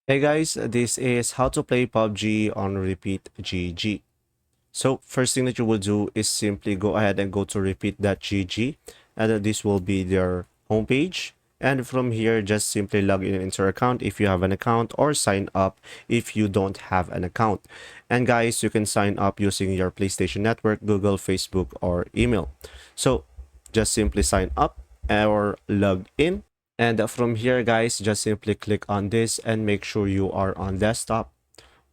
Hey guys, this is how to play PUBG on Repeat GG. So first thing that you will do is simply go ahead and go to repeat.gg, and then this will be their homepage. And from here, just simply log in into your account if you have an account, or sign up if you don't have an account. And guys, you can sign up using your PlayStation Network, Google, Facebook, or email. So just simply sign up or log in. And from here, guys, just simply click on this and make sure you are on desktop.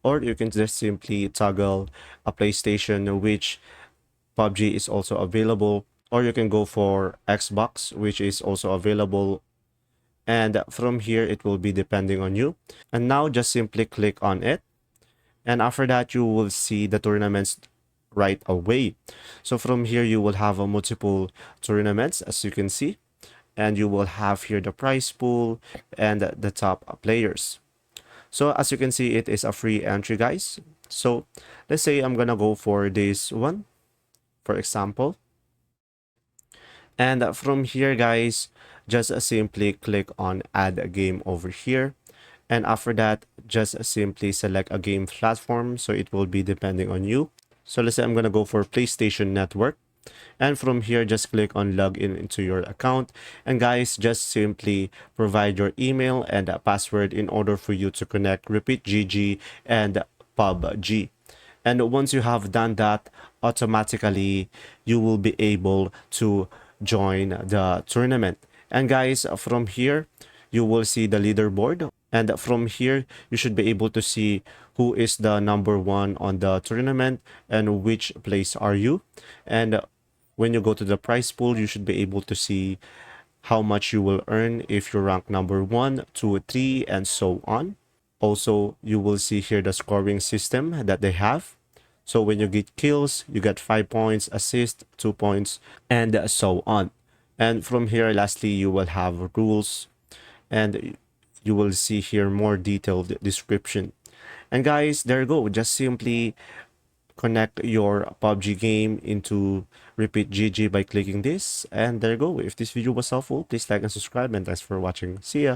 Or you can just simply toggle a PlayStation, which PUBG is also available. Or you can go for Xbox, which is also available. And from here, it will be depending on you. And now just simply click on it. And after that, you will see the tournaments right away. So from here, you will have a multiple tournaments, as you can see, and you will have here the prize pool and the top players. So as you can see, it is a free entry, guys. So let's say I'm gonna go for this one, for example. And from here, guys, just simply click on add a game over here. And after that, just simply select a game platform. So it will be depending on you. So let's say I'm gonna go for PlayStation Network. And from here, just click on login into your account. And guys, just simply provide your email and a password in order for you to connect Repeat GG and PUBG. And once you have done that, automatically you will be able to join the tournament. And guys, from here, you will see the leaderboard. And from here, you should be able to see who is the number one on the tournament and which place are you. And when you go to the prize pool, you should be able to see how much you will earn if you rank number 1, 2, 3, and so on. Also, you will see here the scoring system that they have. So when you get kills, you get 5 points, assist, 2 points, and so on. And from here, lastly, you will have rules, and you will see here more detailed description. And guys, there you go. Just simply connect your PUBG game into Repeat GG by clicking this. And there you go. If this video was helpful, please like and subscribe, and thanks for watching. See ya.